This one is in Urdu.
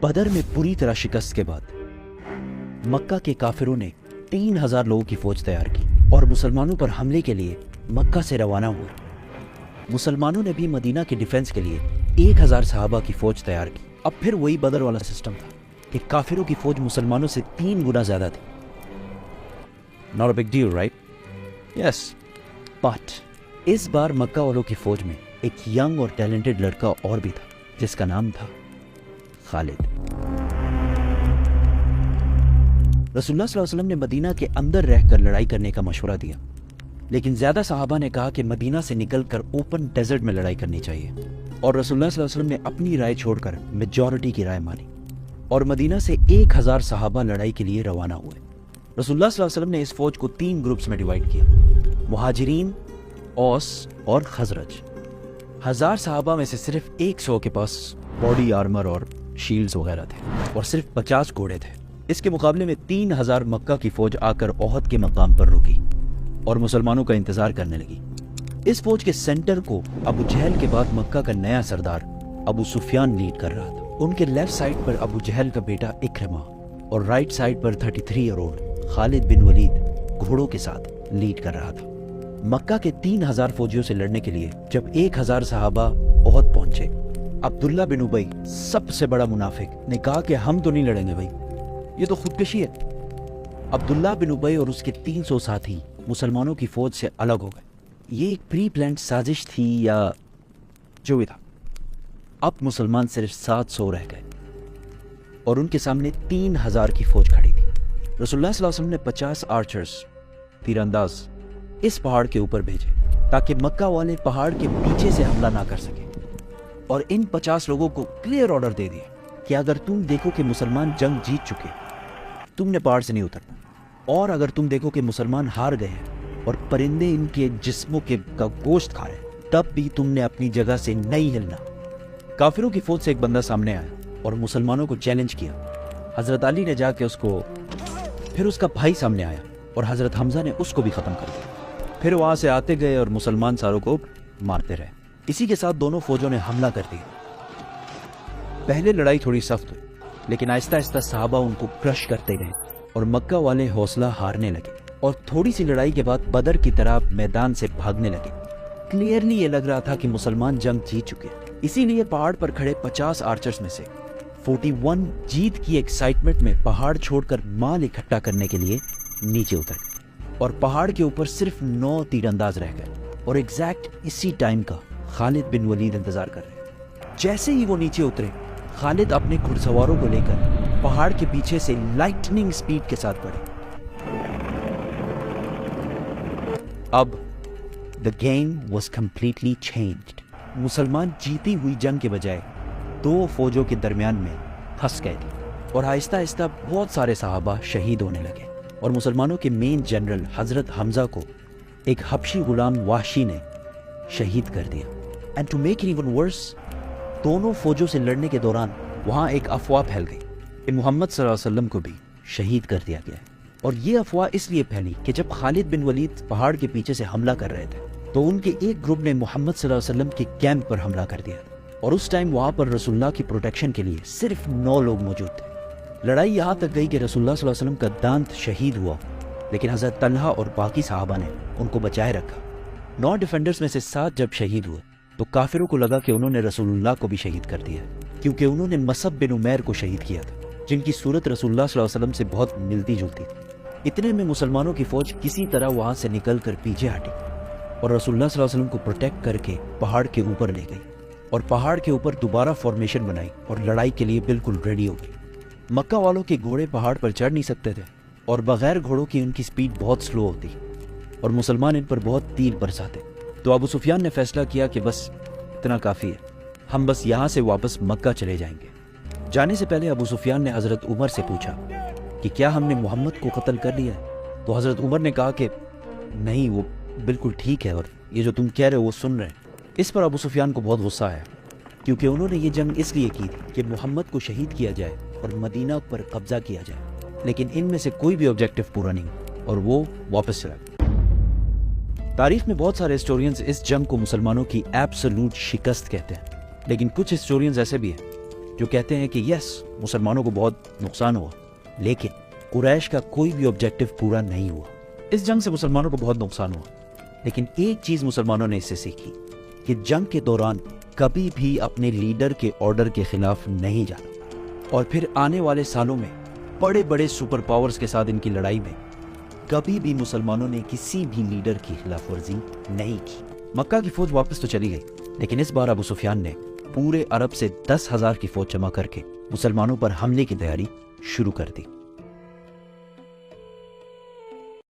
بدر میں پوری طرح شکست کے بعد مکہ کے کافروں نے 3000 لوگوں کی فوج تیار کی اور مسلمانوں پر حملے کے لیے مکہ سے روانہ ہوئے۔ مسلمانوں نے بھی مدینہ کے ڈیفنس کے لیے 1000 صحابہ کی فوج تیار کی۔ اب پھر وہی بدر والا سسٹم تھا کہ کافروں کی فوج مسلمانوں سے 3 گنا زیادہ تھی۔ Not a big deal, right? Yes. But اس بار مکہ والوں کی فوج میں ایک ینگ اور ٹیلنٹڈ لڑکا اور بھی تھا جس کا نام تھا خالد۔ رسول اللہ صلی اللہ علیہ وسلم نے مدینہ کے اندر رہ کر لڑائی کرنے کا مشورہ دیا، لیکن زیادہ صحابہ نے کہا کہ مدینہ سے نکل کر اوپن ڈیزرٹ میں لڑائی کرنی چاہیے، اور رسول اللہ صلی اللہ علیہ وسلم نے اپنی رائے چھوڑ کر میجورٹی کی رائے مانی اور مدینہ سے 1000 صحابہ لڑائی کے لیے روانہ ہوئے۔ رسول اللہ صلی اللہ علیہ وسلم نے اس فوج کو 3 گروپس میں ڈیوائیڈ کیا: مہاجرین، اوس اور خزرج۔ 1000 صحابہ میں سے صرف 100 کے پاس باڈی آرمر اور شیلڈز وغیرہ تھے اور صرف 50 گھوڑے تھے۔ اس کے مقابلے میں 3000 مکہ کی فوج آ کر احد کے مقام پر رکی اور مسلمانوں کا انتظار کرنے لگی۔ اس فوج کے سینٹر کو ابو جہل کے بعد مکہ کا نیا سردار ابو سفیان لیڈ کر رہا تھا۔ ان کے لیفٹ سائڈ پر ابو جہل کا بیٹا اکرمہ اور رائٹ سائڈ پر 33 ایئر اولڈ خالد بن ولید گھوڑوں کے ساتھ لیڈ کر رہا تھا۔ مکہ کے 3000 فوجیوں سے لڑنے کے لیے جب 1000 صحابہ احد پہنچے، عبداللہ بن ابی سب سے بڑا منافق نے کہا کہ ہم تو نہیں لڑیں گے بھائی، یہ تو خودکشی ہے۔ عبداللہ بن ابی اور اس کے 300 ساتھی مسلمانوں کی فوج سے الگ ہو گئے۔ یہ ایک پری پلانڈ سازش تھی یا جو بھی تھا۔ اب مسلمان صرف 700 رہ گئے اور ان کے سامنے 3000 کی فوج کھڑی تھی۔ رسول اللہ صلی اللہ علیہ وسلم نے 50 آرچرز تیر انداز اس پہاڑ کے اوپر بھیجے تاکہ مکہ والے پہاڑ کے پیچھے سے حملہ نہ کر سکیں، اور ان 50 لوگوں کو کلیئر آرڈر دے دیا کہ اگر تم دیکھو کہ مسلمان جنگ جیت چکے تم نے پہاڑ سے نہیں اترنا، اور اگر تم دیکھو کہ مسلمان ہار گئے ہیں اور پرندے ان کے جسموں کا گوشت کھا رہے ہیں تب بھی تم نے اپنی جگہ سے نہیں ہلنا۔ کافروں کی فوج سے ایک بندہ سامنے آیا اور مسلمانوں کو چیلنج کیا۔ حضرت علی نے جا کے پھر اس کا بھائی سامنے آیا اور حضرت حمزہ نے اس کو بھی ختم کر دیا۔ پھر وہاں سے آتے گئے اور مسلمان ساروں کو مارتے رہے۔ اسی کے ساتھ دونوں فوجوں نے حملہ کر دیا۔ پہلے لڑائی تھوڑی سخت ہوئی، لیکن آہستہ آہستہ صحابہ ان کو کرش کرتے گئے اور مکہ والے حوصلہ ہارنے لگے اور تھوڑی سی لڑائی کے بعد بدر کی طرح میدان سے بھاگنے لگے۔ کلیئرلی یہ لگ رہا تھا کہ مسلمان جنگ جیت چکے، اسی لیے پہاڑ پر کھڑے 50 آرچرز میں سے 41 جیت کی ایکسائٹمنٹ میں پہاڑ چھوڑ کر مال اکٹھا کرنے کے لیے نیچے اتر گئے، اور پہاڑ کے اوپر صرف 9 تیر انداز رہ گئے، اور ایگزیکٹ اسی ٹائم کا خالد بن ولید انتظار کر رہے۔ جیسے ہی وہ نیچے اترے، خالد اپنے گھڑ سواروں کو لے کر پہاڑ کے پیچھے سے لائٹننگ سپیڈ کے ساتھ بڑھے۔ اب the game was completely changed۔ مسلمان جیتی ہوئی جنگ کے بجائے 2 فوجوں کے درمیان میں پھنس گئے تھے، اور آہستہ آہستہ بہت سارے صحابہ شہید ہونے لگے، اور مسلمانوں کے مین جنرل حضرت حمزہ کو ایک حبشی غلام وحشی نے شہید کر دیا۔ And to make it even worse، دونوں فوجوں سے لڑنے کے دوران وہاں ایک افواہ پھیل گئی کہ محمد صلی اللہ علیہ وسلم کو بھی شہید کر دیا گیا ہے، اور یہ افواہ اس لیے پھیلی کہ جب خالد بن ولید پہاڑ کے پیچھے سے حملہ کر رہے تھے تو ان کے ایک گروپ نے محمد صلی اللہ علیہ وسلم کے کیمپ پر حملہ کر دیا تھا، اور اس ٹائم وہاں پر رسول اللہ کی پروٹیکشن کے لیے صرف 9 لوگ موجود تھے۔ لڑائی یہاں تک گئی کہ رسول اللہ صلی اللہ علیہ وسلم کا دانت شہید ہوا، لیکن حضرت طلحہ اور باقی صحابہ نے ان کو بچائے رکھا۔ 9 ڈیفینڈرز میں سے 7 جب شہید ہوئے تو کافروں کو لگا کہ انہوں نے رسول اللہ کو بھی شہید کر دیا، کیونکہ انہوں نے مصعب بن عمیر کو شہید کیا تھا، جن کی صورت رسول اللہ صلی اللہ علیہ وسلم سے بہت ملتی جلتی تھی۔ اتنے میں مسلمانوں کی فوج کسی طرح وہاں سے نکل کر پیچھے ہٹی اور رسول اللہ صلی اللہ علیہ وسلم کو پروٹیکٹ کر کے پہاڑ کے اوپر لے گئی، اور پہاڑ کے اوپر دوبارہ فارمیشن بنائی اور لڑائی کے لیے بالکل ریڈی ہو گئی۔ مکہ والوں کے گھوڑے پہاڑ پر چڑھ نہیں سکتے تھے، اور بغیر گھوڑوں کی ان کی سپیڈ بہت سلو ہوتی، اور مسلمان ان پر بہت تیر برساتے۔ تو ابو سفیان نے فیصلہ کیا کہ بس اتنا کافی ہے، ہم بس یہاں سے واپس مکہ چلے جائیں گے۔ جانے سے پہلے ابو سفیان نے حضرت عمر سے پوچھا کہ کیا ہم نے محمد کو قتل کر لیا ہے؟ تو حضرت عمر نے کہا کہ نہیں، وہ بالکل ٹھیک ہے، اور یہ جو تم کہہ رہے ہو وہ سن رہے ہیں۔ اس پر ابو سفیان کو بہت غصہ آیا، کیونکہ انہوں نے یہ جنگ اس لیے کی تھی کہ محمد کو شہید کیا جائے اور مدینہ پر قبضہ کیا جائے، لیکن ان میں سے کوئی بھی آبجیکٹو پورا نہیں ہوا اور وہ واپس چلا گیا۔ تاریخ میں بہت سارے ہسٹورینز اس جنگ کو مسلمانوں کی ایبسولوٹ شکست کہتے ہیں، لیکن کچھ ہسٹورینز ایسے بھی ہیں جو کہتے ہیں کہ یس مسلمانوں کو بہت نقصان ہوا، لیکن قریش کا کوئی بھی آبجیکٹو پورا نہیں ہوا۔ اس جنگ سے مسلمانوں کو بہت نقصان ہوا، لیکن ایک چیز مسلمانوں نے اس سے سیکھی کہ جنگ کے دوران کبھی بھی اپنے لیڈر کے آرڈر کے خلاف نہیں جانا، اور پھر آنے والے سالوں میں بڑے بڑے سپر پاورز کے ساتھ ان کی لڑائی میں کبھی بھی مسلمانوں نے کسی بھی لیڈر کی خلاف ورزی نہیں کی۔ مکہ کی فوج واپس تو چلی گئی، لیکن اس بار ابو سفیان نے پورے عرب سے 10,000 کی فوج جمع کر کے مسلمانوں پر حملے کی تیاری شروع کر دی۔